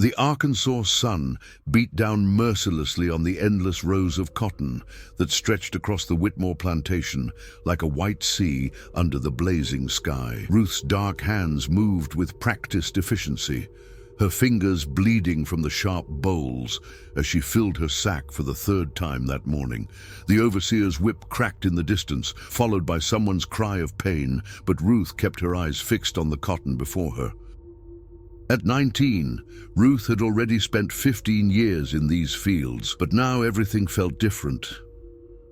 The Arkansas sun beat down mercilessly on the endless rows of cotton that stretched across the Whitmore plantation like a white sea under the blazing sky. Ruth's dark hands moved with practiced efficiency, her fingers bleeding from the sharp bowls as she filled her sack for the third time that morning. The overseer's whip cracked in the distance, followed by someone's cry of pain, but Ruth kept her eyes fixed on the cotton before her. At 19, Ruth had already spent 15 years in these fields, but now everything felt different.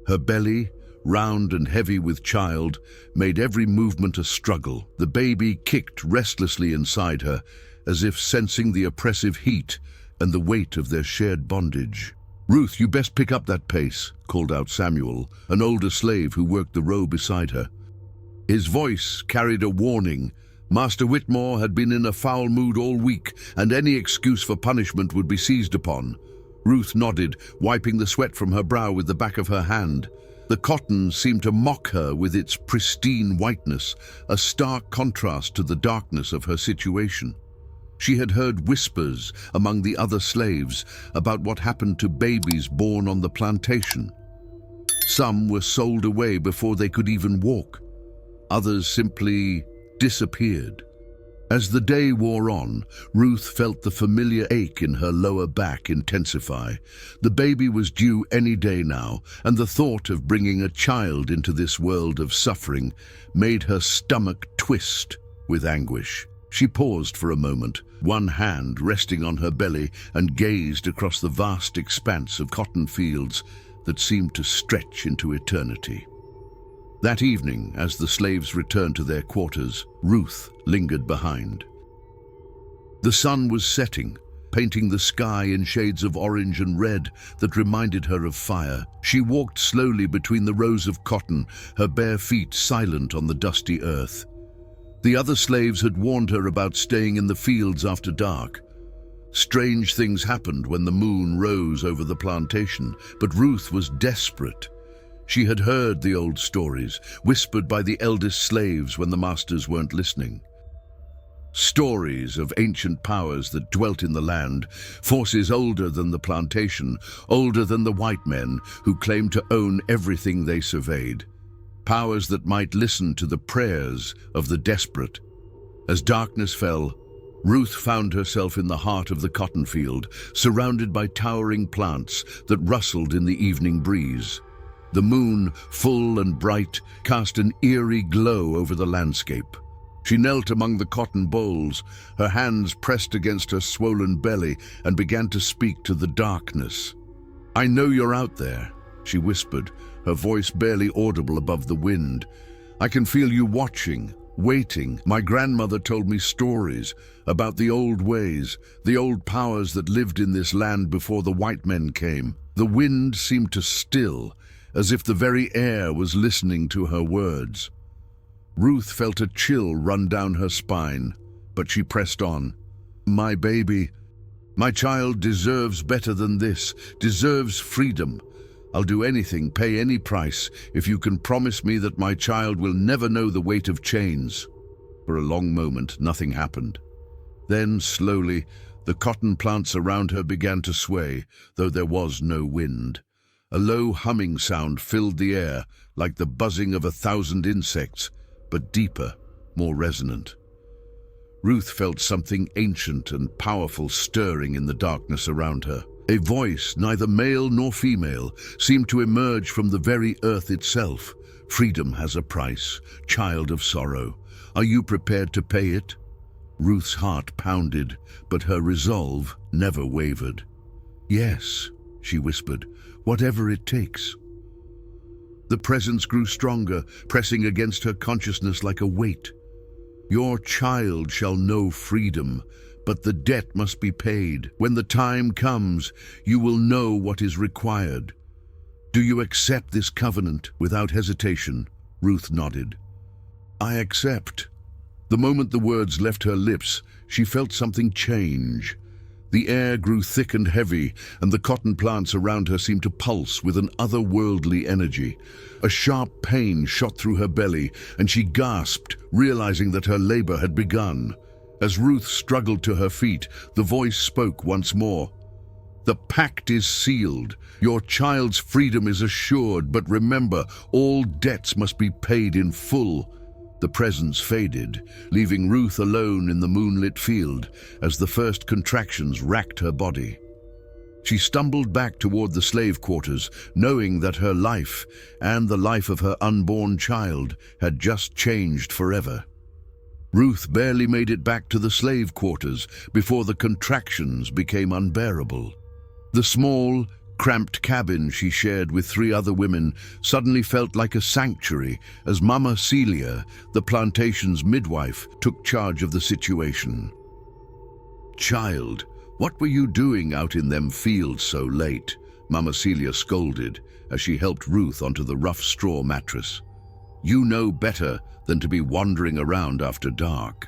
Her belly, round and heavy with child, made every movement a struggle. The baby kicked restlessly inside her, as if sensing the oppressive heat and the weight of their shared bondage. "Ruth, you best pick up that pace," called out Samuel, an older slave who worked the row beside her. His voice carried a warning. Master Whitmore had been in a foul mood all week, and any excuse for punishment would be seized upon. Ruth nodded, wiping the sweat from her brow with the back of her hand. The cotton seemed to mock her with its pristine whiteness, a stark contrast to the darkness of her situation. She had heard whispers among the other slaves about what happened to babies born on the plantation. Some were sold away before they could even walk. Others simply disappeared. As the day wore on, Ruth felt the familiar ache in her lower back intensify. The baby was due any day now, and the thought of bringing a child into this world of suffering made her stomach twist with anguish. She paused for a moment, one hand resting on her belly, and gazed across the vast expanse of cotton fields that seemed to stretch into eternity. That evening, as the slaves returned to their quarters, Ruth lingered behind. The sun was setting, painting the sky in shades of orange and red that reminded her of fire. She walked slowly between the rows of cotton, her bare feet silent on the dusty earth. The other slaves had warned her about staying in the fields after dark. Strange things happened when the moon rose over the plantation, but Ruth was desperate. She had heard the old stories, whispered by the eldest slaves when the masters weren't listening. Stories of ancient powers that dwelt in the land, forces older than the plantation, older than the white men who claimed to own everything they surveyed. Powers that might listen to the prayers of the desperate. As darkness fell, Ruth found herself in the heart of the cotton field, surrounded by towering plants that rustled in the evening breeze. The moon, full and bright, cast an eerie glow over the landscape. She knelt among the cotton bolls, her hands pressed against her swollen belly, and began to speak to the darkness. "I know you're out there," she whispered, her voice barely audible above the wind. "I can feel you watching, waiting. My grandmother told me stories about the old ways, the old powers that lived in this land before the white men came." The wind seemed to still, as if the very air was listening to her words. Ruth felt a chill run down her spine, but she pressed on. "My baby, my child deserves better than this, deserves freedom. I'll do anything, pay any price, if you can promise me that my child will never know the weight of chains." For a long moment, nothing happened. Then, slowly, the cotton plants around her began to sway, though there was no wind. A low humming sound filled the air, like the buzzing of 1,000 insects, but deeper, more resonant. Ruth felt something ancient and powerful stirring in the darkness around her. A voice, neither male nor female, seemed to emerge from the very earth itself. "Freedom has a price, child of sorrow. Are you prepared to pay it?" Ruth's heart pounded, but her resolve never wavered. "Yes," she whispered, "whatever it takes." The presence grew stronger, pressing against her consciousness like a weight. "Your child shall know freedom, but the debt must be paid. When the time comes, you will know what is required. Do you accept this covenant?" Without hesitation, Ruth nodded. "I accept." The moment the words left her lips, she felt something change. The air grew thick and heavy, and the cotton plants around her seemed to pulse with an otherworldly energy. A sharp pain shot through her belly, and she gasped, realizing that her labor had begun. As Ruth struggled to her feet, the voice spoke once more. "The pact is sealed. Your child's freedom is assured, but remember, all debts must be paid in full." The presence faded, leaving Ruth alone in the moonlit field as the first contractions racked her body. She stumbled back toward the slave quarters, knowing that her life and the life of her unborn child had just changed forever. Ruth barely made it back to the slave quarters before the contractions became unbearable. The small, cramped cabin she shared with 3 other women suddenly felt like a sanctuary as Mama Celia, the plantation's midwife, took charge of the situation. "Child, what were you doing out in them fields so late?" Mama Celia scolded as she helped Ruth onto the rough straw mattress. "You know better than to be wandering around after dark."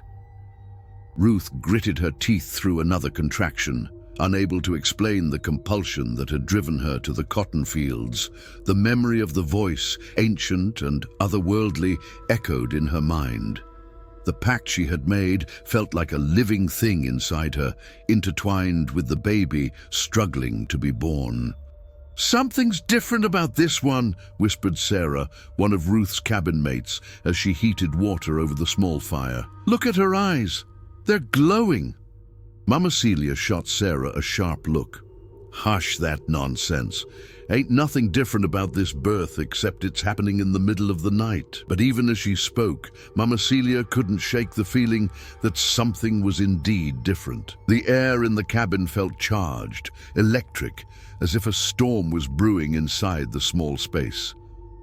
Ruth gritted her teeth through another contraction, unable to explain the compulsion that had driven her to the cotton fields. The memory of the voice, ancient and otherworldly, echoed in her mind. The pact she had made felt like a living thing inside her, intertwined with the baby struggling to be born. "Something's different about this one," whispered Sarah, one of Ruth's cabin mates, as she heated water over the small fire. "Look at her eyes. They're glowing." Mama Celia shot Sarah a sharp look. "Hush that nonsense. Ain't nothing different about this birth except it's happening in the middle of the night." But even as she spoke, Mama Celia couldn't shake the feeling that something was indeed different. The air in the cabin felt charged, electric, as if a storm was brewing inside the small space.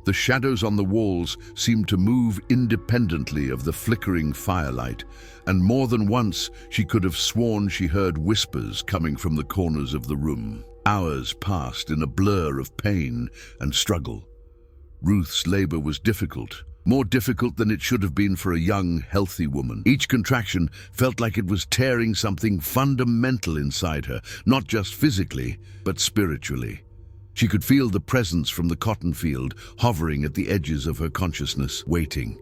The shadows on the walls seemed to move independently of the flickering firelight, and more than once she could have sworn she heard whispers coming from the corners of the room. Hours passed in a blur of pain and struggle. Ruth's labor was difficult, more difficult than it should have been for a young, healthy woman. Each contraction felt like it was tearing something fundamental inside her, not just physically, but spiritually. She could feel the presence from the cotton field hovering at the edges of her consciousness, waiting.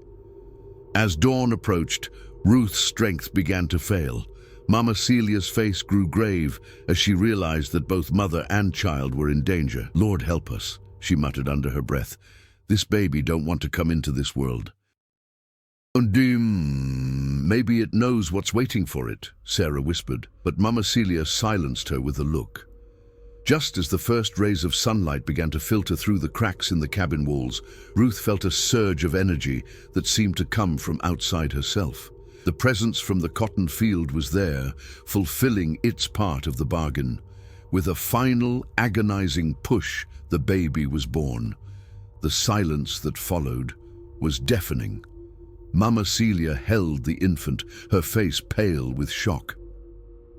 As dawn approached, Ruth's strength began to fail. Mama Celia's face grew grave as she realized that both mother and child were in danger. "Lord help us," she muttered under her breath. "This baby don't want to come into this world." "Maybe it knows what's waiting for it," Sarah whispered, but Mama Celia silenced her with a look. Just as the first rays of sunlight began to filter through the cracks in the cabin walls, Ruth felt a surge of energy that seemed to come from outside herself. The presence from the cotton field was there, fulfilling its part of the bargain. With a final, agonizing push, the baby was born. The silence that followed was deafening. Mama Celia held the infant, her face pale with shock.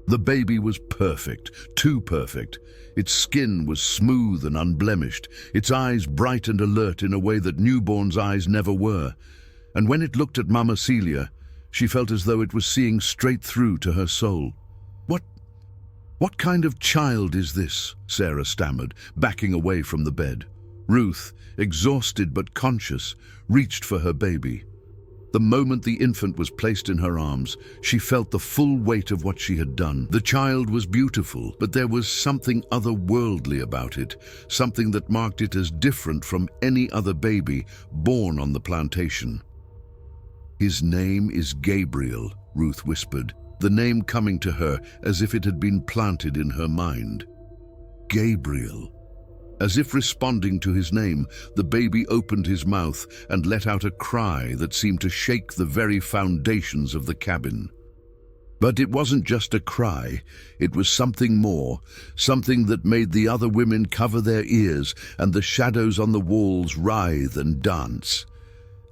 The baby was perfect, too perfect. Its skin was smooth and unblemished, its eyes bright and alert in a way that newborns' eyes never were. And when it looked at Mama Celia, she felt as though it was seeing straight through to her soul. What kind of child is this?" Sarah stammered, backing away from the bed. Ruth, exhausted but conscious, reached for her baby. The moment the infant was placed in her arms, she felt the full weight of what she had done. The child was beautiful, but there was something otherworldly about it, something that marked it as different from any other baby born on the plantation. "His name is Gabriel," Ruth whispered, the name coming to her as if it had been planted in her mind. Gabriel. As if responding to his name, the baby opened his mouth and let out a cry that seemed to shake the very foundations of the cabin. But it wasn't just a cry, it was something more, something that made the other women cover their ears and the shadows on the walls writhe and dance.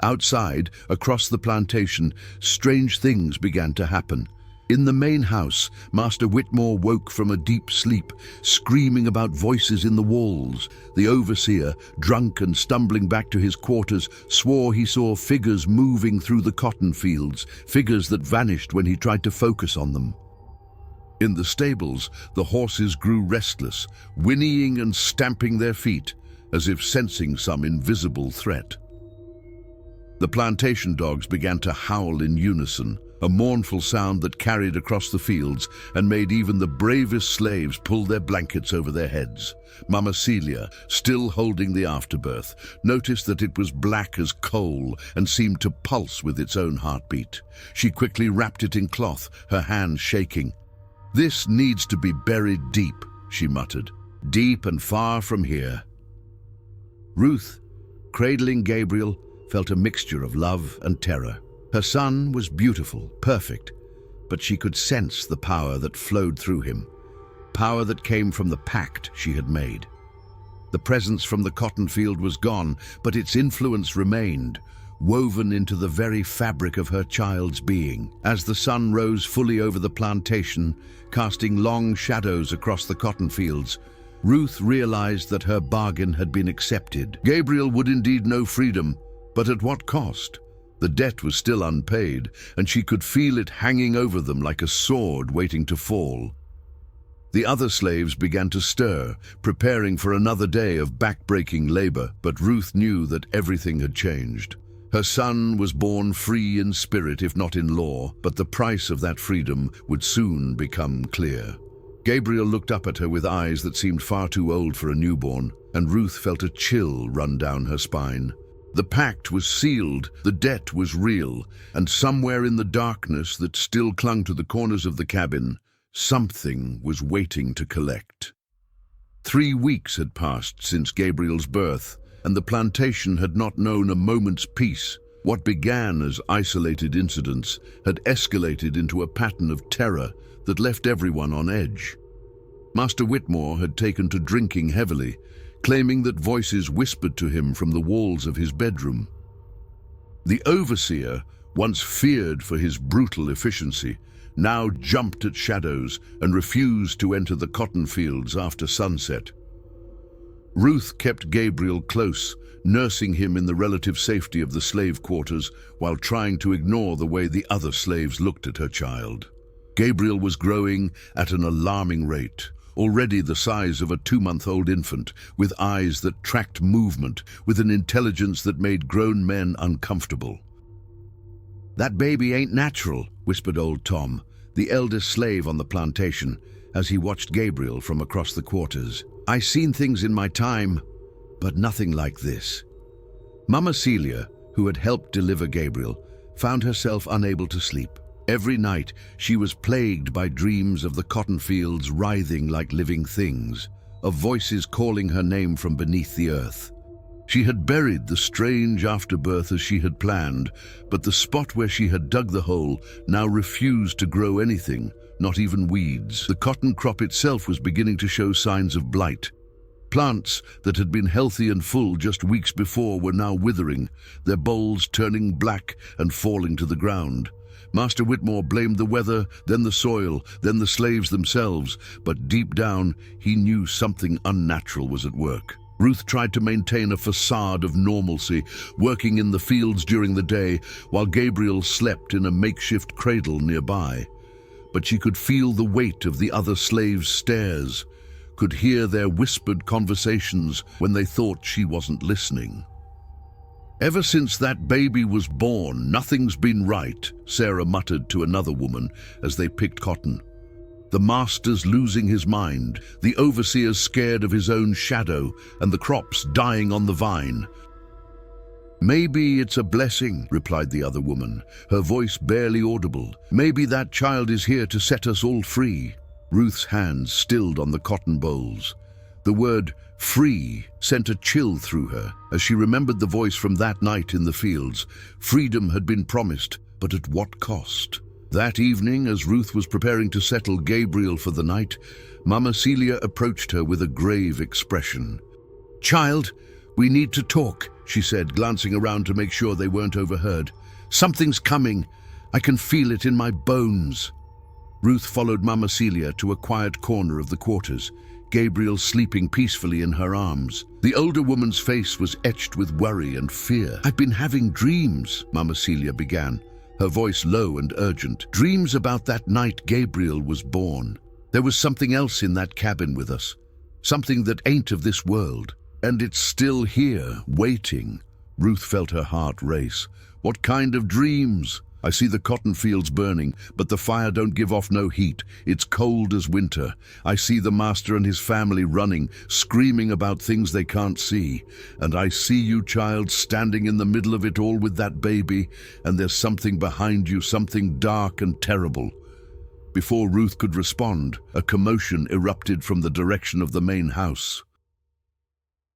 Outside, across the plantation, strange things began to happen. In the main house, Master Whitmore woke from a deep sleep, screaming about voices in the walls. The overseer, drunk and stumbling back to his quarters, swore he saw figures moving through the cotton fields, figures that vanished when he tried to focus on them. In the stables, the horses grew restless, whinnying and stamping their feet, as if sensing some invisible threat. The plantation dogs began to howl in unison, a mournful sound that carried across the fields and made even the bravest slaves pull their blankets over their heads. Mama Celia, still holding the afterbirth, noticed that it was black as coal and seemed to pulse with its own heartbeat. She quickly wrapped it in cloth, her hands shaking. "This needs to be buried deep," she muttered. "Deep and far from here." Ruth, cradling Gabriel, felt a mixture of love and terror. Her son was beautiful, perfect, but she could sense the power that flowed through him, power that came from the pact she had made. The presence from the cotton field was gone, but its influence remained, woven into the very fabric of her child's being. As the sun rose fully over the plantation, casting long shadows across the cotton fields, Ruth realized that her bargain had been accepted. Gabriel would indeed know freedom, but at what cost? The debt was still unpaid, and she could feel it hanging over them like a sword waiting to fall. The other slaves began to stir, preparing for another day of back-breaking labor, but Ruth knew that everything had changed. Her son was born free in spirit, if not in law, but the price of that freedom would soon become clear. Gabriel looked up at her with eyes that seemed far too old for a newborn, and Ruth felt a chill run down her spine. The pact was sealed, the debt was real, and somewhere in the darkness that still clung to the corners of the cabin, something was waiting to collect. 3 weeks had passed since Gabriel's birth, and the plantation had not known a moment's peace. What began as isolated incidents had escalated into a pattern of terror that left everyone on edge. Master Whitmore had taken to drinking heavily, claiming that voices whispered to him from the walls of his bedroom. The overseer, once feared for his brutal efficiency, now jumped at shadows and refused to enter the cotton fields after sunset. Ruth kept Gabriel close, nursing him in the relative safety of the slave quarters while trying to ignore the way the other slaves looked at her child. Gabriel was growing at an alarming rate, already the size of a 2-month-old infant, with eyes that tracked movement, with an intelligence that made grown men uncomfortable. "That baby ain't natural," whispered old Tom, the eldest slave on the plantation, as he watched Gabriel from across the quarters. "I seen things in my time, but nothing like this." Mama Celia, who had helped deliver Gabriel, found herself unable to sleep. Every night she was plagued by dreams of the cotton fields writhing like living things, of voices calling her name from beneath the earth. She had buried the strange afterbirth as she had planned, but the spot where she had dug the hole now refused to grow anything, not even weeds. The cotton crop itself was beginning to show signs of blight. Plants that had been healthy and full just weeks before were now withering, their bolls turning black and falling to the ground. Master Whitmore blamed the weather, then the soil, then the slaves themselves, but deep down he knew something unnatural was at work. Ruth tried to maintain a facade of normalcy, working in the fields during the day while Gabriel slept in a makeshift cradle nearby. But she could feel the weight of the other slaves' stares, could hear their whispered conversations when they thought she wasn't listening. "Ever since that baby was born, nothing's been right," Sarah muttered to another woman as they picked cotton. "The master's losing his mind, the overseer's scared of his own shadow, and the crops dying on the vine." "Maybe it's a blessing," replied the other woman, her voice barely audible. "Maybe that child is here to set us all free." Ruth's hands stilled on the cotton bolls. The word "free" sent a chill through her as she remembered the voice from that night in the fields. Freedom had been promised, but at what cost? That evening, as Ruth was preparing to settle Gabriel for the night, Mama Celia approached her with a grave expression. "Child, we need to talk," she said, glancing around to make sure they weren't overheard. "Something's coming. I can feel it in my bones." Ruth followed Mama Celia to a quiet corner of the quarters, Gabriel sleeping peacefully in her arms. The older woman's face was etched with worry and fear. "I've been having dreams," Mama Celia began, her voice low and urgent. "Dreams about that night Gabriel was born. There was something else in that cabin with us, something that ain't of this world. And it's still here, waiting." Ruth felt her heart race. What kind of dreams? I see the cotton fields burning, but the fire don't give off no heat. It's cold as winter. I see the master and his family running, screaming about things they can't see. And I see you, child, standing in the middle of it all with that baby, and there's something behind you, something dark and terrible." Before Ruth could respond, a commotion erupted from the direction of the main house.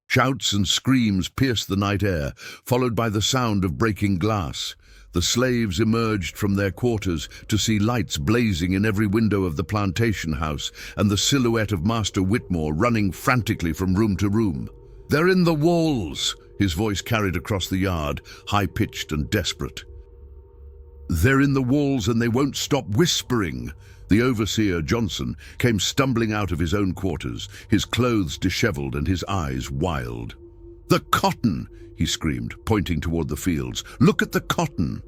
Shouts and screams pierced the night air, followed by the sound of breaking glass. The slaves emerged from their quarters to see lights blazing in every window of the plantation house and the silhouette of Master Whitmore running frantically from room to room. "They're in the walls!" His voice carried across the yard, high-pitched and desperate. "They're in the walls and they won't stop whispering." The overseer, Johnson, came stumbling out of his own quarters, his clothes disheveled and his eyes wild. "The cotton!" he screamed, pointing toward the fields. "Look at the cotton!"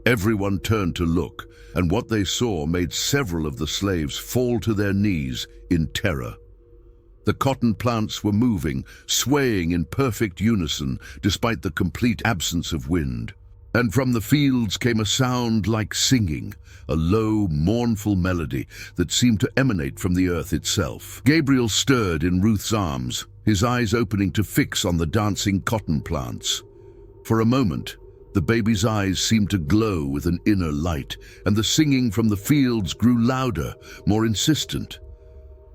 Everyone turned to look, and what they saw made several of the slaves fall to their knees in terror. The cotton plants were moving, swaying in perfect unison, despite the complete absence of wind. And from the fields came a sound like singing, a low, mournful melody that seemed to emanate from the earth itself. Gabriel stirred in Ruth's arms, his eyes opening to fix on the dancing cotton plants. For a moment, the baby's eyes seemed to glow with an inner light, and the singing from the fields grew louder, more insistent.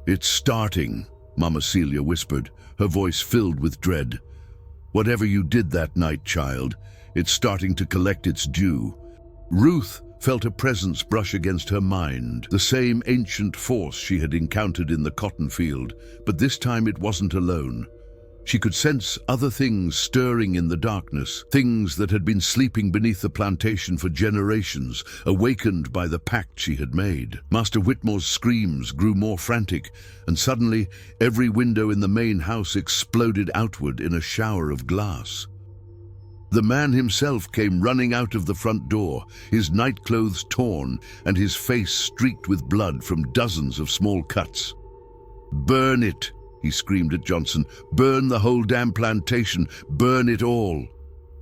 "It's starting," Mama Celia whispered, her voice filled with dread. "Whatever you did that night, child, it's starting to collect its due." Ruth felt a presence brush against her mind, the same ancient force she had encountered in the cotton field, but this time it wasn't alone. She could sense other things stirring in the darkness, things that had been sleeping beneath the plantation for generations, awakened by the pact she had made. Master Whitmore's screams grew more frantic, and suddenly every window in the main house exploded outward in a shower of glass. The man himself came running out of the front door, his nightclothes torn and his face streaked with blood from dozens of small cuts. "Burn it!" he screamed at Johnson. "Burn the whole damn plantation! Burn it all!"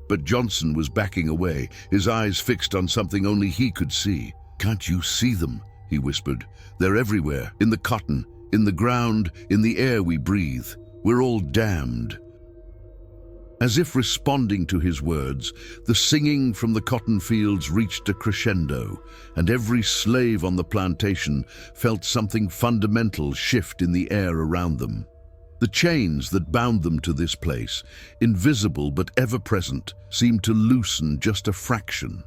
But Johnson was backing away, his eyes fixed on something only he could see. "Can't you see them?" he whispered. "They're everywhere, in the cotton, in the ground, in the air we breathe. We're all damned." As if responding to his words, the singing from the cotton fields reached a crescendo, and every slave on the plantation felt something fundamental shift in the air around them. The chains that bound them to this place, invisible but ever-present, seemed to loosen just a fraction.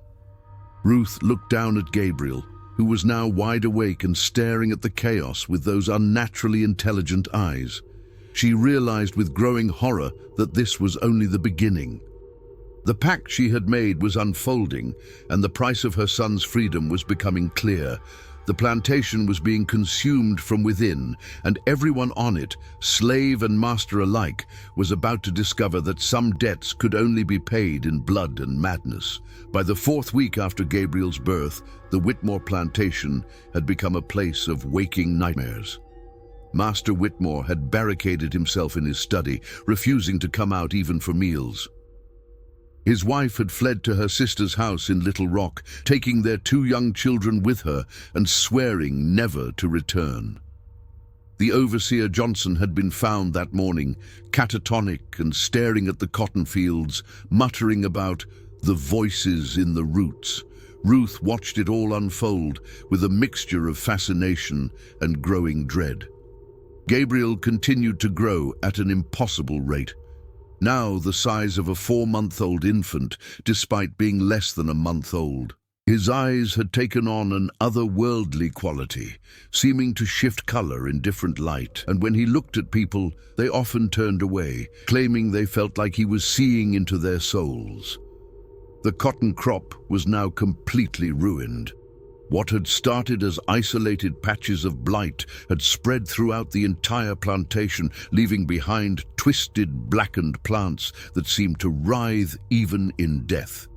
Ruth looked down at Gabriel, who was now wide awake and staring at the chaos with those unnaturally intelligent eyes. She realized with growing horror that this was only the beginning. The pact she had made was unfolding, and the price of her son's freedom was becoming clear. The plantation was being consumed from within, and everyone on it, slave and master alike, was about to discover that some debts could only be paid in blood and madness. By the 4th week after Gabriel's birth, the Whitmore plantation had become a place of waking nightmares. Master Whitmore had barricaded himself in his study, refusing to come out even for meals. His wife had fled to her sister's house in Little Rock, taking their 2 young children with her and swearing never to return. The overseer Johnson had been found that morning, catatonic and staring at the cotton fields, muttering about the voices in the roots. Ruth watched it all unfold with a mixture of fascination and growing dread. Gabriel continued to grow at an impossible rate, now the size of a 4-month-old infant, despite being less than a month old. His eyes had taken on an otherworldly quality, seeming to shift color in different light, and when he looked at people, they often turned away, claiming they felt like he was seeing into their souls. The cotton crop was now completely ruined. What had started as isolated patches of blight had spread throughout the entire plantation, leaving behind twisted, blackened plants that seemed to writhe even in death.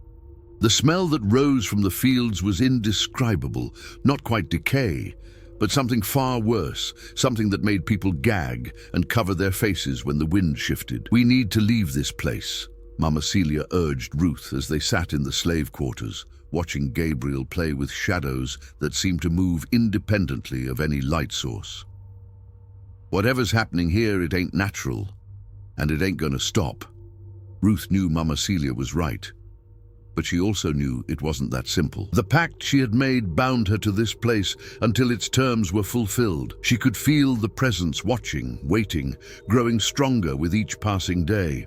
The smell that rose from the fields was indescribable, not quite decay, but something far worse, something that made people gag and cover their faces when the wind shifted. "We need to leave this place," Mama Celia urged Ruth as they sat in the slave quarters. watching Gabriel play with shadows that seemed to move independently of any light source. Whatever's happening here, it ain't natural, and it ain't gonna stop. Ruth knew Mama Celia was right, but she also knew it wasn't that simple. The pact she had made bound her to this place until its terms were fulfilled. She could feel the presence watching, waiting, growing stronger with each passing day.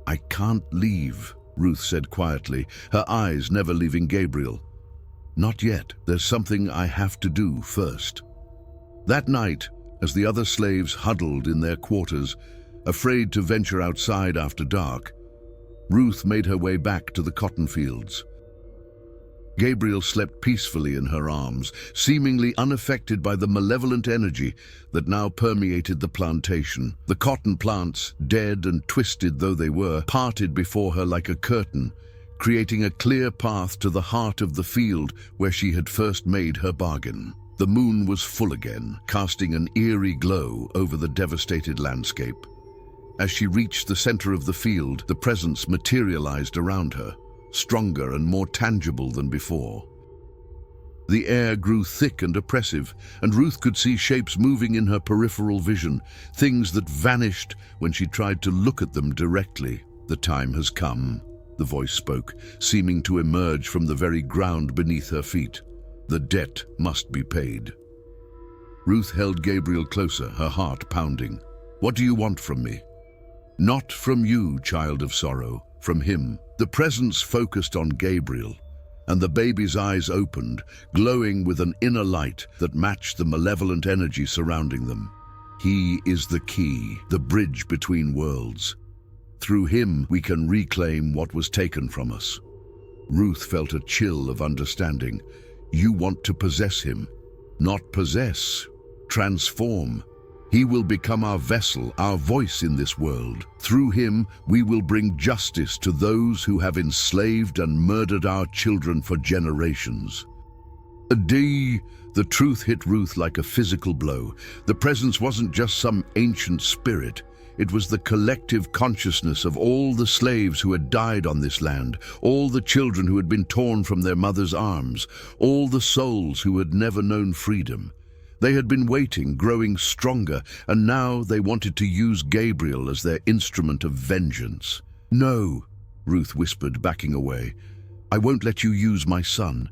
"I can't leave," Ruth said quietly, her eyes never leaving Gabriel. "Not yet. There's something I have to do first." That night, as the other slaves huddled in their quarters, afraid to venture outside after dark, Ruth made her way back to the cotton fields. Gabriel slept peacefully in her arms, seemingly unaffected by the malevolent energy that now permeated the plantation. The cotton plants, dead and twisted though they were, parted before her like a curtain, creating a clear path to the heart of the field where she had first made her bargain. The moon was full again, casting an eerie glow over the devastated landscape. As she reached the center of the field, the presence materialized around her, stronger and more tangible than before. The air grew thick and oppressive, and Ruth could see shapes moving in her peripheral vision, things that vanished when she tried to look at them directly. "The time has come," the voice spoke, seeming to emerge from the very ground beneath her feet. "The debt must be paid." Ruth held Gabriel closer, her heart pounding. "What do you want from me?" "Not from you, child of sorrow, from him." The presence focused on Gabriel, and the baby's eyes opened, glowing with an inner light that matched the malevolent energy surrounding them. "He is the key, the bridge between worlds. Through him we can reclaim what was taken from us." Ruth felt a chill of understanding. "You want to possess him." "Not possess, transform. He will become our vessel, our voice in this world. Through him, we will bring justice to those who have enslaved and murdered our children for generations." The truth hit Ruth like a physical blow. The presence wasn't just some ancient spirit. It was the collective consciousness of all the slaves who had died on this land, all the children who had been torn from their mother's arms, all the souls who had never known freedom. They had been waiting, growing stronger, and now they wanted to use Gabriel as their instrument of vengeance. "No," Ruth whispered, backing away. "I won't let you use my son."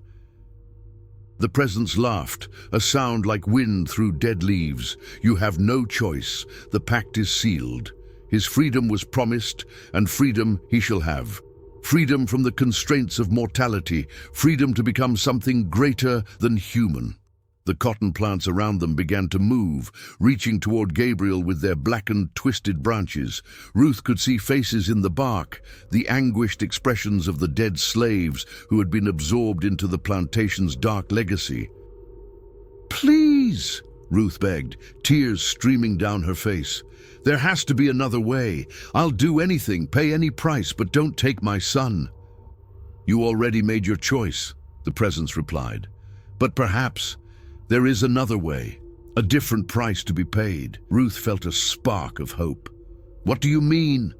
The presence laughed, a sound like wind through dead leaves. "You have no choice. The pact is sealed. His freedom was promised, and freedom he shall have. Freedom from the constraints of mortality, freedom to become something greater than human." The cotton plants around them began to move, reaching toward Gabriel with their blackened, twisted branches. Ruth could see faces in the bark, the anguished expressions of the dead slaves who had been absorbed into the plantation's dark legacy. "Please," Ruth begged, tears streaming down her face. "There has to be another way. I'll do anything, pay any price, but don't take my son." "You already made your choice," the presence replied. "But perhaps there is another way, a different price to be paid." Ruth felt a spark of hope. "What do you mean?"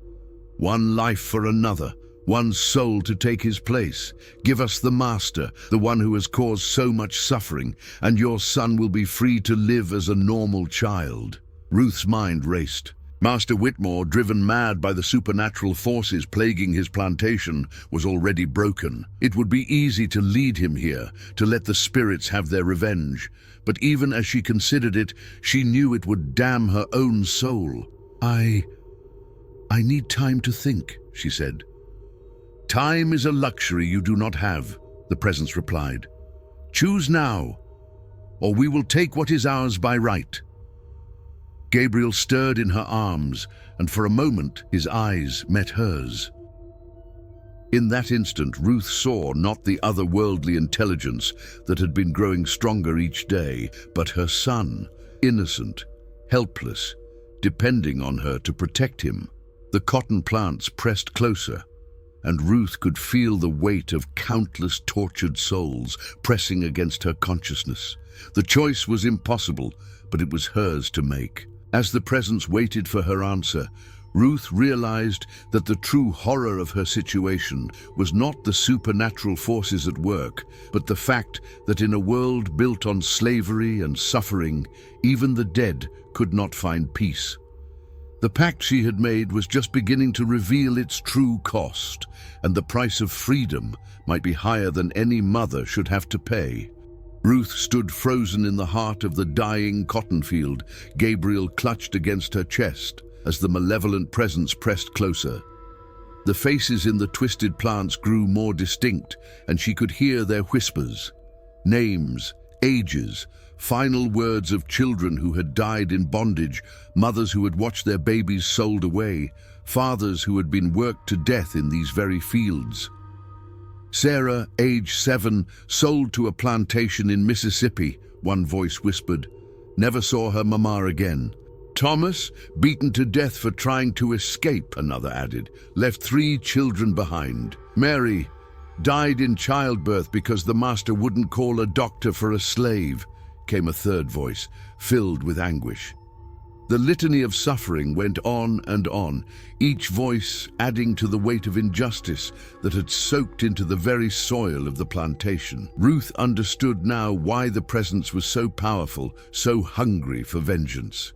"One life for another, one soul to take his place. Give us the master, the one who has caused so much suffering, and your son will be free to live as a normal child." Ruth's mind raced. Master Whitmore, driven mad by the supernatural forces plaguing his plantation, was already broken. It would be easy to lead him here, to let the spirits have their revenge. But even as she considered it, she knew it would damn her own soul. I need time to think," she said. "Time is a luxury you do not have," the presence replied. "Choose now, or we will take what is ours by right." Gabriel stirred in her arms, and for a moment his eyes met hers. In that instant, Ruth saw not the otherworldly intelligence that had been growing stronger each day, but her son, innocent, helpless, depending on her to protect him. The cotton plants pressed closer, and Ruth could feel the weight of countless tortured souls pressing against her consciousness. The choice was impossible, but it was hers to make. As the presence waited for her answer, Ruth realized that the true horror of her situation was not the supernatural forces at work, but the fact that in a world built on slavery and suffering, even the dead could not find peace. The pact she had made was just beginning to reveal its true cost, and the price of freedom might be higher than any mother should have to pay. Ruth stood frozen in the heart of the dying cotton field, Gabriel clutched against her chest as the malevolent presence pressed closer. The faces in the twisted plants grew more distinct, and she could hear their whispers. Names, ages, final words of children who had died in bondage, mothers who had watched their babies sold away, fathers who had been worked to death in these very fields. Sarah, age 7, sold to a plantation in Mississippi, one voice whispered. Never saw her mama again. Thomas, beaten to death for trying to escape, another added, left 3 children behind. Mary died in childbirth because the master wouldn't call a doctor for a slave, came a third voice, filled with anguish. The litany of suffering went on and on, each voice adding to the weight of injustice that had soaked into the very soil of the plantation. Ruth understood now why the presence was so powerful, so hungry for vengeance.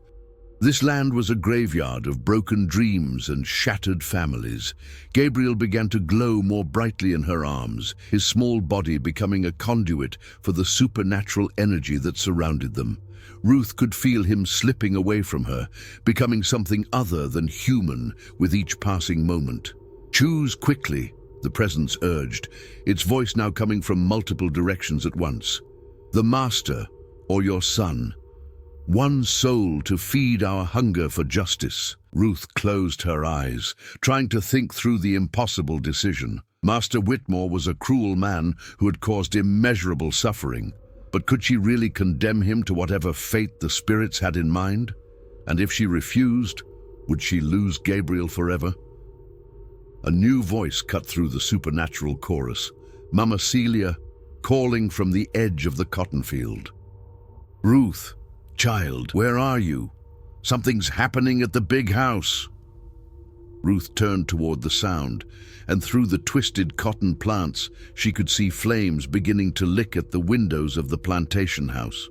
This land was a graveyard of broken dreams and shattered families. Gabriel began to glow more brightly in her arms, his small body becoming a conduit for the supernatural energy that surrounded them. Ruth could feel him slipping away from her, becoming something other than human with each passing moment. Choose quickly, the presence urged, its voice now coming from multiple directions at once. The master or your son. One soul to feed our hunger for justice. Ruth closed her eyes, trying to think through the impossible decision. Master Whitmore was a cruel man who had caused immeasurable suffering. But could she really condemn him to whatever fate the spirits had in mind? And if she refused, would she lose Gabriel forever? A new voice cut through the supernatural chorus. Mama Celia, calling from the edge of the cotton field. Ruth, child, where are you? Something's happening at the big house. Ruth turned toward the sound, and through the twisted cotton plants, she could see flames beginning to lick at the windows of the plantation house.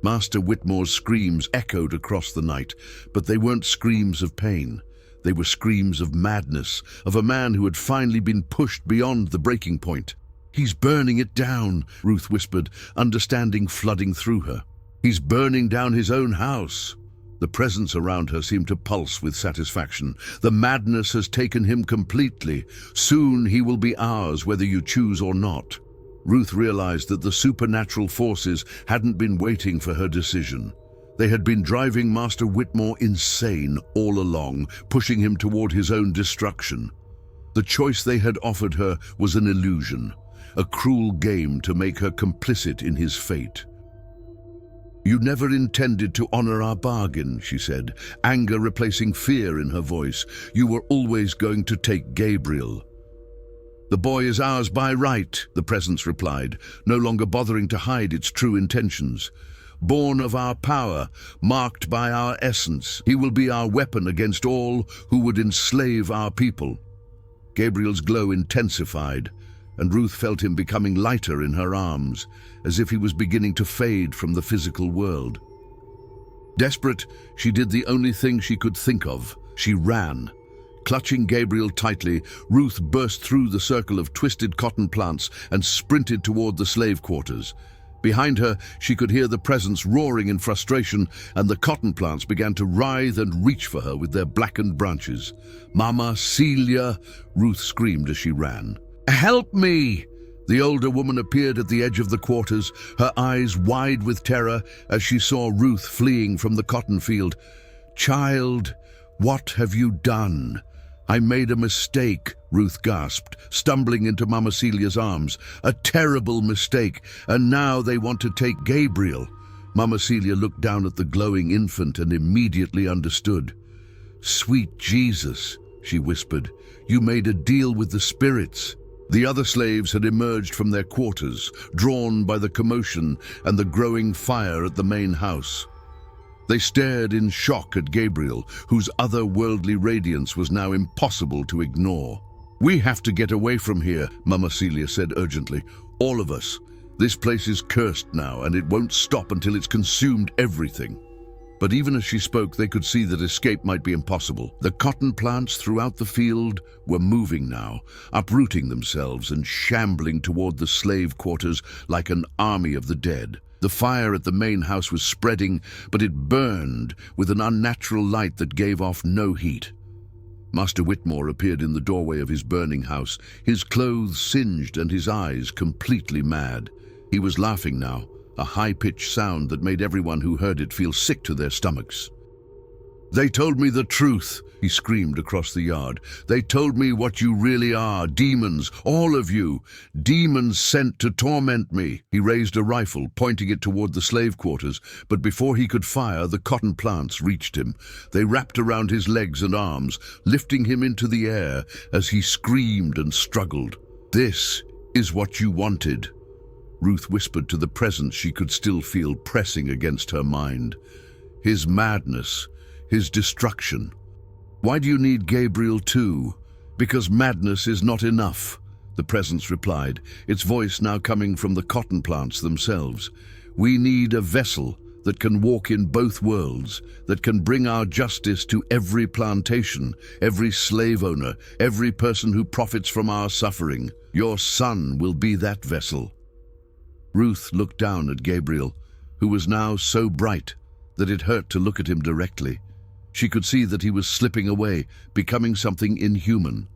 Master Whitmore's screams echoed across the night, but they weren't screams of pain. They were screams of madness, of a man who had finally been pushed beyond the breaking point. He's burning it down, Ruth whispered, understanding flooding through her. He's burning down his own house. The presence around her seemed to pulse with satisfaction. The madness has taken him completely. Soon he will be ours, whether you choose or not. Ruth realized that the supernatural forces hadn't been waiting for her decision. They had been driving Master Whitmore insane all along, pushing him toward his own destruction. The choice they had offered her was an illusion, a cruel game to make her complicit in his fate. You never intended to honor our bargain, she said, anger replacing fear in her voice. You were always going to take Gabriel. The boy is ours by right, the presence replied, no longer bothering to hide its true intentions. Born of our power, marked by our essence, he will be our weapon against all who would enslave our people. Gabriel's glow intensified, and Ruth felt him becoming lighter in her arms, as if he was beginning to fade from the physical world. Desperate, she did the only thing she could think of. She ran. Clutching Gabriel tightly, Ruth burst through the circle of twisted cotton plants and sprinted toward the slave quarters. Behind her, she could hear the presence roaring in frustration, and the cotton plants began to writhe and reach for her with their blackened branches. Mama Celia, Ruth screamed as she ran. Help me! The older woman appeared at the edge of the quarters, her eyes wide with terror as she saw Ruth fleeing from the cotton field. Child, what have you done? I made a mistake, Ruth gasped, stumbling into Mama Celia's arms. A terrible mistake, and now they want to take Gabriel. Mama Celia looked down at the glowing infant and immediately understood. Sweet Jesus, she whispered, you made a deal with the spirits. The other slaves had emerged from their quarters, drawn by the commotion and the growing fire at the main house. They stared in shock at Gabriel, whose otherworldly radiance was now impossible to ignore. "We have to get away from here," Mama Celia said urgently. "All of us. This place is cursed now, and it won't stop until it's consumed everything." But even as she spoke, they could see that escape might be impossible. The cotton plants throughout the field were moving now, uprooting themselves and shambling toward the slave quarters like an army of the dead. The fire at the main house was spreading, but it burned with an unnatural light that gave off no heat. Master Whitmore appeared in the doorway of his burning house, his clothes singed and his eyes completely mad. He was laughing now, a high-pitched sound that made everyone who heard it feel sick to their stomachs. "They told me the truth," he screamed across the yard. "They told me what you really are, demons, all of you, demons sent to torment me." He raised a rifle, pointing it toward the slave quarters, but before he could fire, the cotton plants reached him. They wrapped around his legs and arms, lifting him into the air as he screamed and struggled. "This is what you wanted," Ruth whispered to the presence she could still feel pressing against her mind. "His madness, his destruction. Why do you need Gabriel too?" "Because madness is not enough," the presence replied, its voice now coming from the cotton plants themselves. "We need a vessel that can walk in both worlds, that can bring our justice to every plantation, every slave owner, every person who profits from our suffering. Your son will be that vessel." Ruth looked down at Gabriel, who was now so bright that it hurt to look at him directly. She could see that he was slipping away, becoming something inhuman.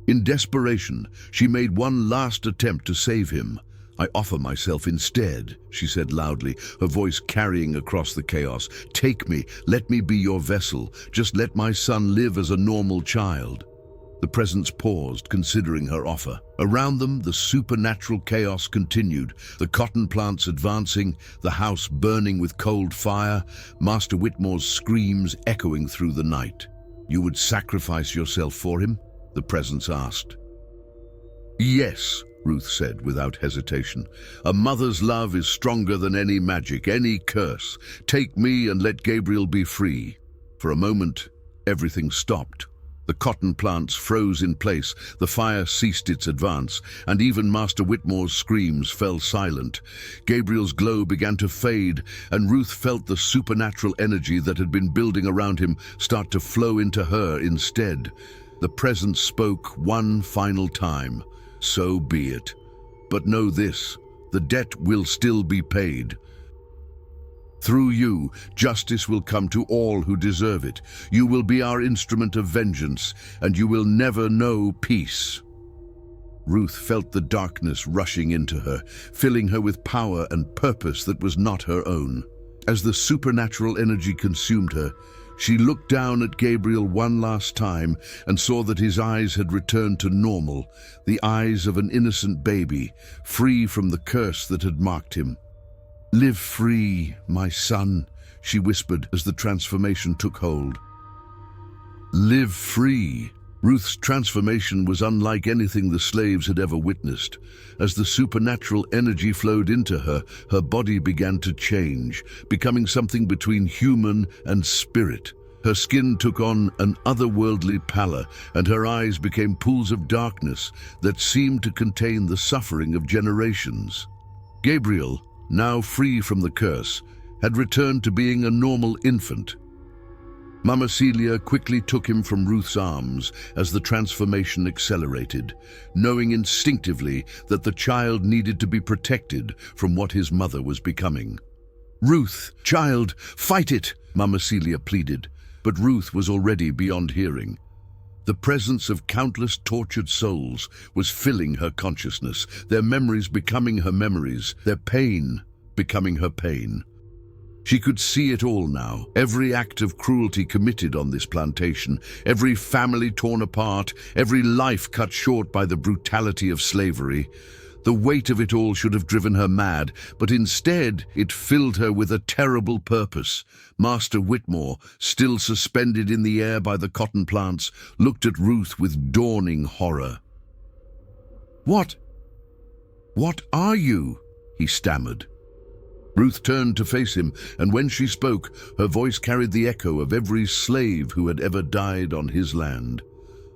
In desperation, she made one last attempt to save him. "I offer myself instead," she said loudly, her voice carrying across the chaos. "Take me, let me be your vessel. Just let my son live as a normal child." The presence paused, considering her offer. Around them, the supernatural chaos continued, the cotton plants advancing, the house burning with cold fire, Master Whitmore's screams echoing through the night. "You would sacrifice yourself for him?" the presence asked. "Yes," Ruth said without hesitation. "A mother's love is stronger than any magic, any curse. Take me and let Gabriel be free." For a moment, everything stopped. The cotton plants froze in place, the fire ceased its advance, and even Master Whitmore's screams fell silent. Gabriel's glow began to fade, and Ruth felt the supernatural energy that had been building around him start to flow into her instead. The presence spoke one final time. "So be it. But know this, the debt will still be paid. Through you, justice will come to all who deserve it. You will be our instrument of vengeance, and you will never know peace." Ruth felt the darkness rushing into her, filling her with power and purpose that was not her own. As the supernatural energy consumed her, she looked down at Gabriel one last time and saw that his eyes had returned to normal, the eyes of an innocent baby, free from the curse that had marked him. "Live free, my son," she whispered as the transformation took hold. Live free. Ruth's transformation was unlike anything the slaves had ever witnessed. As the supernatural energy flowed into her, her body began to change, becoming something between human and spirit. Her skin took on an otherworldly pallor, and her eyes became pools of darkness that seemed to contain the suffering of generations. Gabriel, now free from the curse, had returned to being a normal infant. Mama Celia quickly took him from Ruth's arms as the transformation accelerated, knowing instinctively that the child needed to be protected from what his mother was becoming. "Ruth, child, fight it!" Mama Celia pleaded, but Ruth was already beyond hearing. The presence of countless tortured souls was filling her consciousness, their memories becoming her memories, their pain becoming her pain. She could see it all now, every act of cruelty committed on this plantation, every family torn apart, every life cut short by the brutality of slavery. The weight of it all should have driven her mad, but instead it filled her with a terrible purpose. Master Whitmore, still suspended in the air by the cotton plants, looked at Ruth with dawning horror. What are you?" he stammered. Ruth turned to face him, and when she spoke, her voice carried the echo of every slave who had ever died on his land.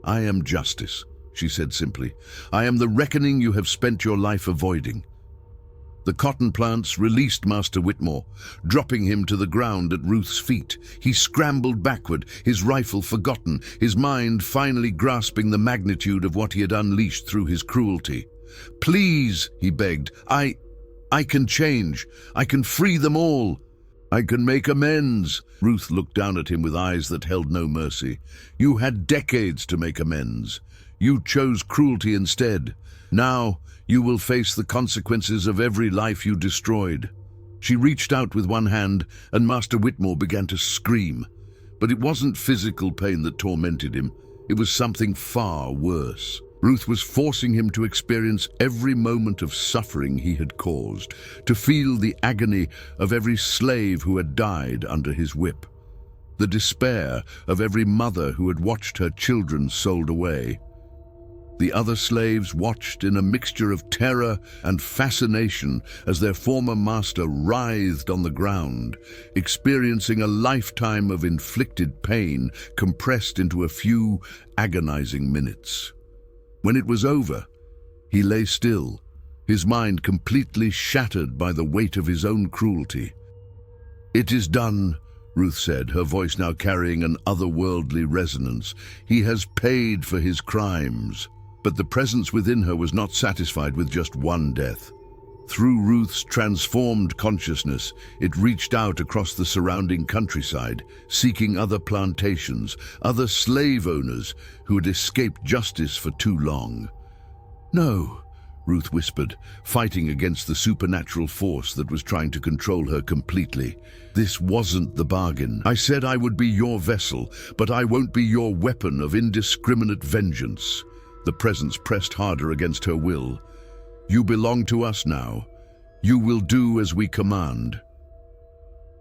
"I am justice," she said simply. "I am the reckoning you have spent your life avoiding." The cotton plants released Master Whitmore, dropping him to the ground at Ruth's feet. He scrambled backward, his rifle forgotten, his mind finally grasping the magnitude of what he had unleashed through his cruelty. "Please," he begged, I can change. I can free them all. I can make amends." Ruth looked down at him with eyes that held no mercy. "You had decades to make amends. You chose cruelty instead. Now you will face the consequences of every life you destroyed." She reached out with one hand, and Master Whitmore began to scream. But it wasn't physical pain that tormented him. It was something far worse. Ruth was forcing him to experience every moment of suffering he had caused, to feel the agony of every slave who had died under his whip, the despair of every mother who had watched her children sold away. The other slaves watched in a mixture of terror and fascination as their former master writhed on the ground, experiencing a lifetime of inflicted pain compressed into a few agonizing minutes. When it was over, he lay still, his mind completely shattered by the weight of his own cruelty. "It is done," Ruth said, her voice now carrying an otherworldly resonance. "He has paid for his crimes." But the presence within her was not satisfied with just one death. Through Ruth's transformed consciousness, it reached out across the surrounding countryside, seeking other plantations, other slave owners who had escaped justice for too long. "No," Ruth whispered, fighting against the supernatural force that was trying to control her completely. "This wasn't the bargain. I said I would be your vessel, but I won't be your weapon of indiscriminate vengeance." The presence pressed harder against her will. "You belong to us now. You will do as we command."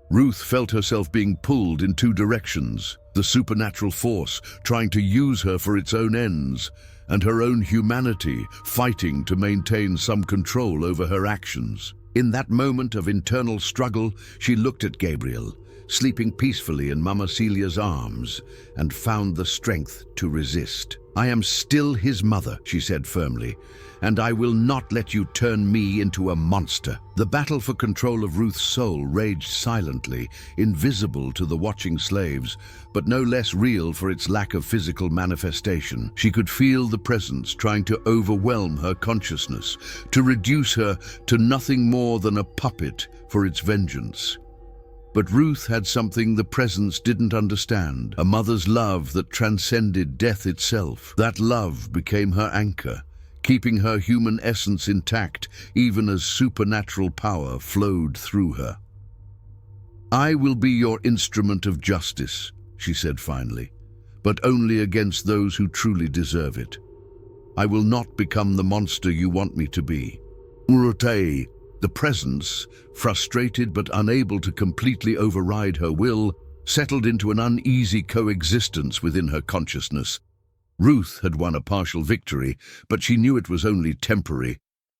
Ruth felt herself being pulled in two directions, the supernatural force trying to use her for its own ends, and her own humanity fighting to maintain some control over her actions. In that moment of internal struggle, she looked at Gabriel, sleeping peacefully in Mama Celia's arms, and found the strength to resist. "I am still his mother," she said firmly, "and I will not let you turn me into a monster." The battle for control of Ruth's soul raged silently, invisible to the watching slaves, but no less real for its lack of physical manifestation. She could feel the presence trying to overwhelm her consciousness, to reduce her to nothing more than a puppet for its vengeance. But Ruth had something the presence didn't understand, a mother's love that transcended death itself. That love became her anchor, keeping her human essence intact even as supernatural power flowed through her. "I will be your instrument of justice," she said finally, "but only against those who truly deserve it. I will not become the monster you want me to be." Urotei, the presence, frustrated but unable to completely override her will, settled into an uneasy coexistence within her consciousness. Ruth had won a partial victory, but she knew it was only temporary.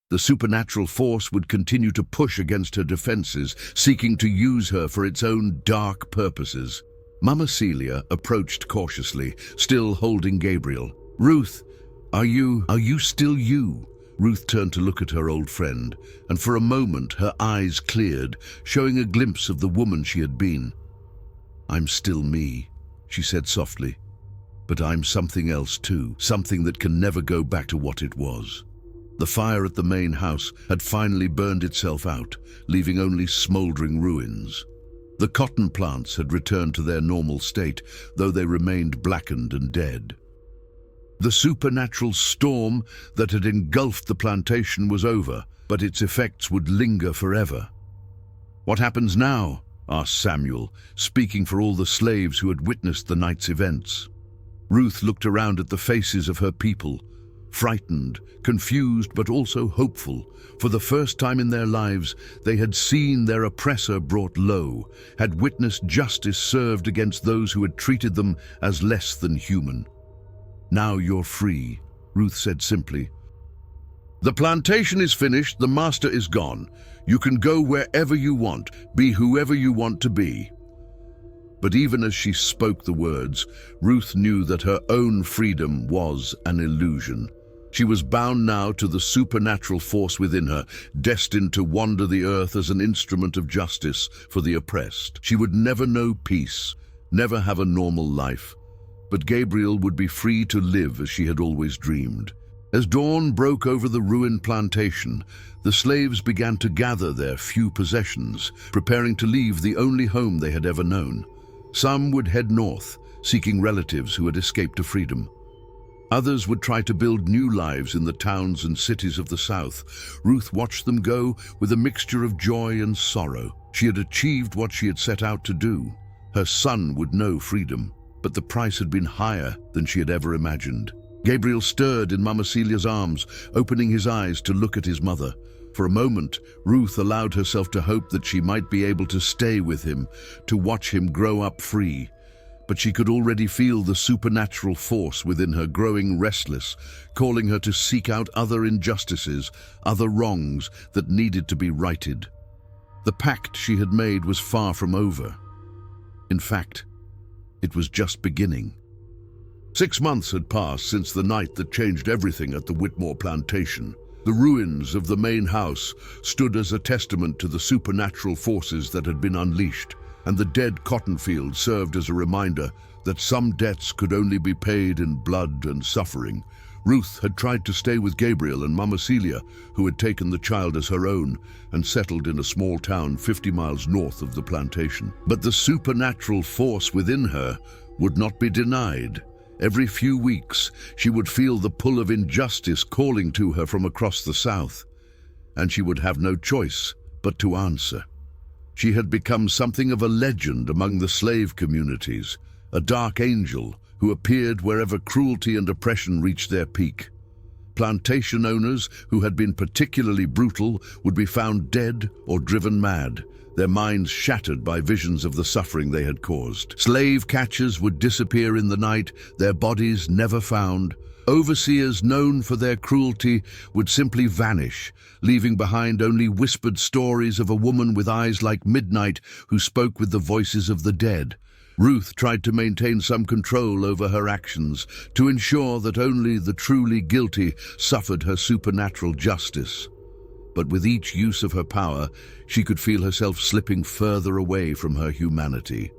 The supernatural force would continue to push against her defenses, seeking to use her for its own dark purposes. Mama Celia approached cautiously, still holding Gabriel. "Ruth, are you still you?" Ruth turned to look at her old friend, and for a moment her eyes cleared, showing a glimpse of the woman she had been. "I'm still me," she said softly, "but I'm something else too, something that can never go back to what it was." The fire at the main house had finally burned itself out, leaving only smoldering ruins. The cotton plants had returned to their normal state, though they remained blackened and dead. The supernatural storm that had engulfed the plantation was over, but its effects would linger forever. "What happens now?" asked Samuel, speaking for all the slaves who had witnessed the night's events. Ruth looked around at the faces of her people, frightened, confused, but also hopeful. For the first time in their lives, they had seen their oppressor brought low, had witnessed justice served against those who had treated them as less than human. "Now you're free," Ruth said simply. The plantation is finished, the master is gone. You can go wherever you want, be whoever you want to be. But even as she spoke the words, Ruth knew that her own freedom was an illusion. She was bound now to the supernatural force within her, destined to wander the earth as an instrument of justice for the oppressed. She would never know peace, never have a normal life. But Gabriel would be free to live as she had always dreamed. As dawn broke over the ruined plantation, the slaves began to gather their few possessions, preparing to leave the only home they had ever known. Some would head north, seeking relatives who had escaped to freedom. Others would try to build new lives in the towns and cities of the South. Ruth watched them go with a mixture of joy and sorrow. She had achieved what she had set out to do. Her son would know freedom, but the price had been higher than she had ever imagined. Gabriel stirred in Mama Celia's arms, opening his eyes to look at his mother. For a moment, Ruth allowed herself to hope that she might be able to stay with him, to watch him grow up free. But she could already feel the supernatural force within her growing restless, calling her to seek out other injustices, other wrongs that needed to be righted. The pact she had made was far from over. In fact, it was just beginning. 6 months had passed since the night that changed everything at the Whitmore plantation. The ruins of the main house stood as a testament to the supernatural forces that had been unleashed, and the dead cotton field served as a reminder that some debts could only be paid in blood and suffering. Ruth had tried to stay with Gabriel and Mama Celia, who had taken the child as her own and settled in a small town 50 miles north of the plantation. But the supernatural force within her would not be denied. Every few weeks, she would feel the pull of injustice calling to her from across the South, and she would have no choice but to answer. She had become something of a legend among the slave communities, a dark angel who appeared wherever cruelty and oppression reached their peak. Plantation owners who had been particularly brutal would be found dead or driven mad, their minds shattered by visions of the suffering they had caused. Slave catchers would disappear in the night, their bodies never found. Overseers known for their cruelty would simply vanish, leaving behind only whispered stories of a woman with eyes like midnight who spoke with the voices of the dead. Ruth tried to maintain some control over her actions, to ensure that only the truly guilty suffered her supernatural justice. But with each use of her power, she could feel herself slipping further away from her humanity.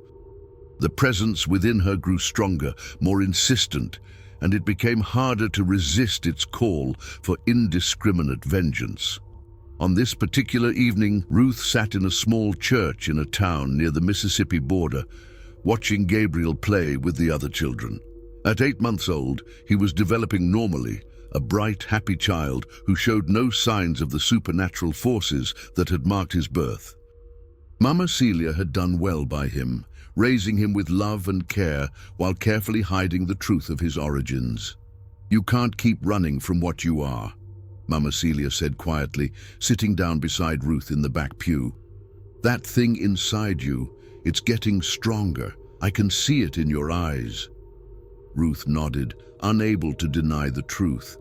The presence within her grew stronger, more insistent, and it became harder to resist its call for indiscriminate vengeance. On this particular evening, Ruth sat in a small church in a town near the Mississippi border, watching Gabriel play with the other children. At 8 months old, he was developing normally, a bright, happy child who showed no signs of the supernatural forces that had marked his birth. Mama Celia had done well by him, raising him with love and care while carefully hiding the truth of his origins. "You can't keep running from what you are," Mama Celia said quietly, sitting down beside Ruth in the back pew. "That thing inside you, it's getting stronger. I can see it in your eyes." Ruth nodded, unable to deny the truth.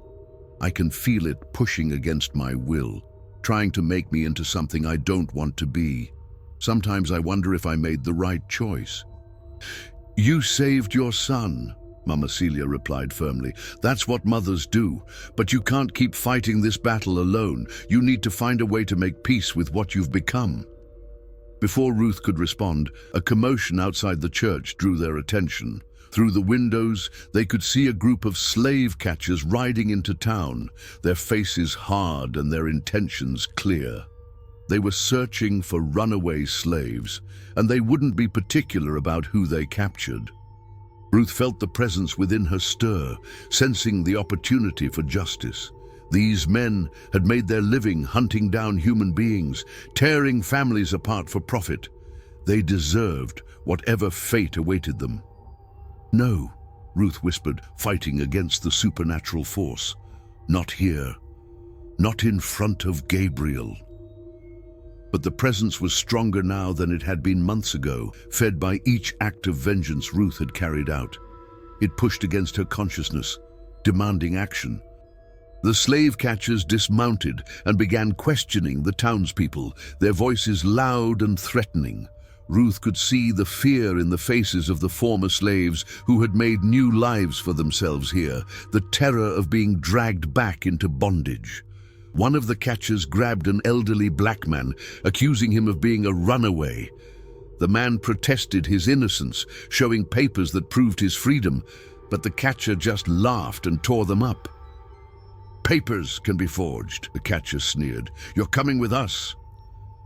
"I can feel it pushing against my will, trying to make me into something I don't want to be. Sometimes I wonder if I made the right choice." "You saved your son," Mama Celia replied firmly. "That's what mothers do. But you can't keep fighting this battle alone. You need to find a way to make peace with what you've become." Before Ruth could respond, a commotion outside the church drew their attention. Through the windows, they could see a group of slave catchers riding into town, their faces hard and their intentions clear. They were searching for runaway slaves, and they wouldn't be particular about who they captured. Ruth felt the presence within her stir, sensing the opportunity for justice. These men had made their living hunting down human beings, tearing families apart for profit. They deserved whatever fate awaited them. "No," Ruth whispered, fighting against the supernatural force. "Not here. Not in front of Gabriel." But the presence was stronger now than it had been months ago, fed by each act of vengeance Ruth had carried out. It pushed against her consciousness, demanding action. The slave catchers dismounted and began questioning the townspeople, their voices loud and threatening. Ruth could see the fear in the faces of the former slaves who had made new lives for themselves here, the terror of being dragged back into bondage. One of the catchers grabbed an elderly black man, accusing him of being a runaway. The man protested his innocence, showing papers that proved his freedom, but the catcher just laughed and tore them up. "Papers can be forged," the catcher sneered. "You're coming with us."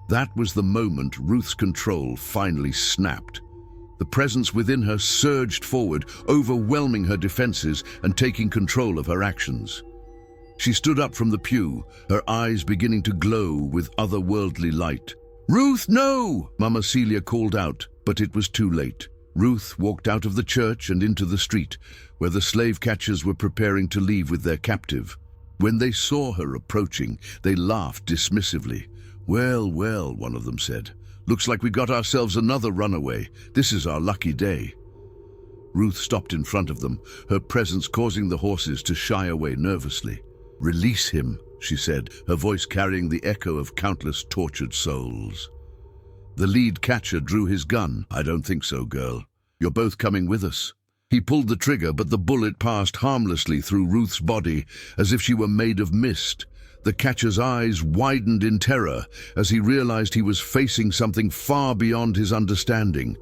That was the moment Ruth's control finally snapped. The presence within her surged forward, overwhelming her defenses and taking control of her actions. She stood up from the pew, her eyes beginning to glow with otherworldly light. "Ruth, no!" Mama Celia called out, but it was too late. Ruth walked out of the church and into the street, where the slave catchers were preparing to leave with their captive. When they saw her approaching, they laughed dismissively. "Well, well," one of them said. "Looks like we got ourselves another runaway. This is our lucky day." Ruth stopped in front of them, her presence causing the horses to shy away nervously. "Release him," she said, her voice carrying the echo of countless tortured souls. The lead catcher drew his gun. "I don't think so, girl. You're both coming with us." He pulled the trigger, but the bullet passed harmlessly through Ruth's body, as if she were made of mist. The catcher's eyes widened in terror as he realized he was facing something far beyond his understanding.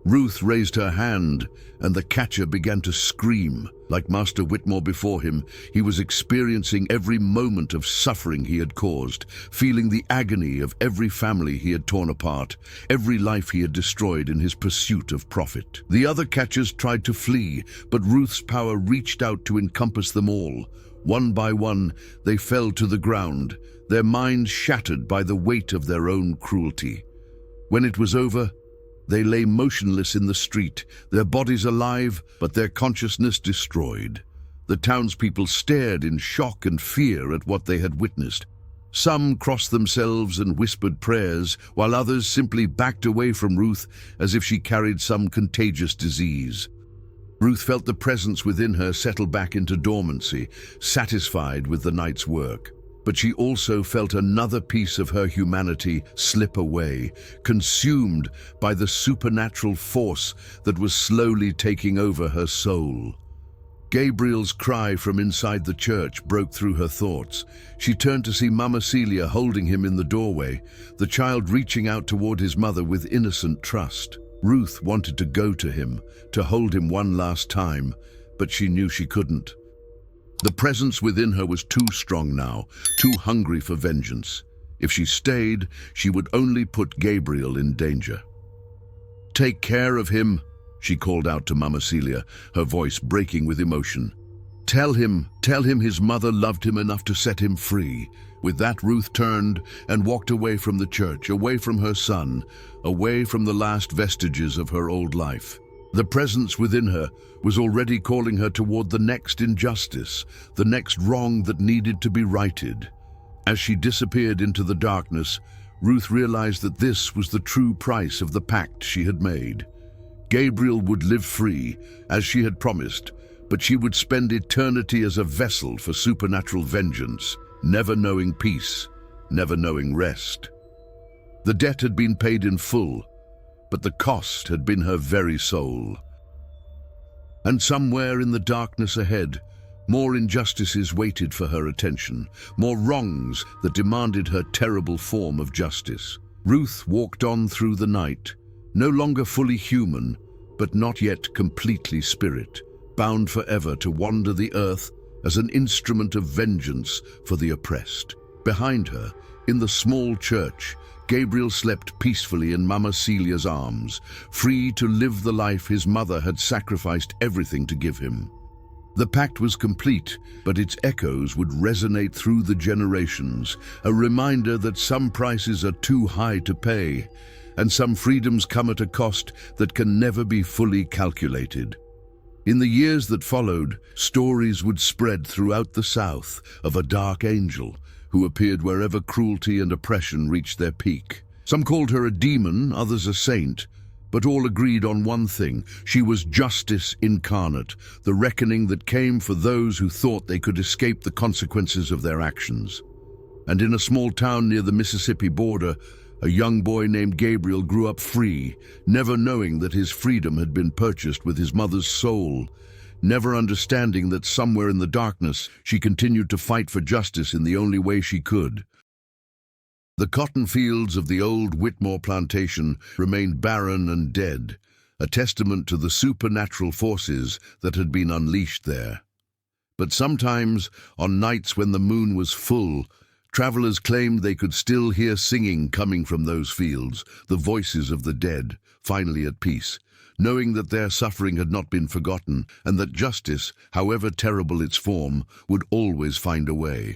Ruth raised her hand, and the catcher began to scream. Like Master Whitmore before him, he was experiencing every moment of suffering he had caused, feeling the agony of every family he had torn apart, every life he had destroyed in his pursuit of profit. The other catchers tried to flee, but Ruth's power reached out to encompass them all. One by one, they fell to the ground, their minds shattered by the weight of their own cruelty. When it was over, they lay motionless in the street, their bodies alive, but their consciousness destroyed. The townspeople stared in shock and fear at what they had witnessed. Some crossed themselves and whispered prayers, while others simply backed away from Ruth as if she carried some contagious disease. Ruth felt the presence within her settle back into dormancy, satisfied with the night's work. But she also felt another piece of her humanity slip away, consumed by the supernatural force that was slowly taking over her soul. Gabriel's cry from inside the church broke through her thoughts. She turned to see Mama Celia holding him in the doorway, the child reaching out toward his mother with innocent trust. Ruth wanted to go to him, to hold him one last time, but she knew she couldn't. The presence within her was too strong now, too hungry for vengeance. If she stayed, she would only put Gabriel in danger. "Take care of him," she called out to Mama Celia, her voice breaking with emotion. Tell him his mother loved him enough to set him free." With that, Ruth turned and walked away from the church, away from her son, away from the last vestiges of her old life. The presence within her was already calling her toward the next injustice, the next wrong that needed to be righted. As she disappeared into the darkness, Ruth realized that this was the true price of the pact she had made. Gabriel would live free, as she had promised, but she would spend eternity as a vessel for supernatural vengeance, never knowing peace, never knowing rest. The debt had been paid in full, but the cost had been her very soul. And somewhere in the darkness ahead, more injustices waited for her attention, more wrongs that demanded her terrible form of justice. Ruth walked on through the night, no longer fully human, but not yet completely spirit, bound forever to wander the earth as an instrument of vengeance for the oppressed. Behind her, in the small church, Gabriel slept peacefully in Mama Celia's arms, free to live the life his mother had sacrificed everything to give him. The pact was complete, but its echoes would resonate through the generations, a reminder that some prices are too high to pay, and some freedoms come at a cost that can never be fully calculated. In the years that followed, stories would spread throughout the South of a dark angel who appeared wherever cruelty and oppression reached their peak. Some called her a demon, others a saint, But all agreed on one thing: she was justice incarnate, the reckoning that came for those who thought they could escape the consequences of their actions. And in a small town near the Mississippi border, a young boy named Gabriel grew up free, never knowing that his freedom had been purchased with his mother's soul, never understanding that somewhere in the darkness she continued to fight for justice in the only way she could. The cotton fields of the old Whitmore plantation remained barren and dead, a testament to the supernatural forces that had been unleashed there. But sometimes, on nights when the moon was full, travelers claimed they could still hear singing coming from those fields, the voices of the dead, finally at peace, knowing that their suffering had not been forgotten and that justice, however terrible its form, would always find a way.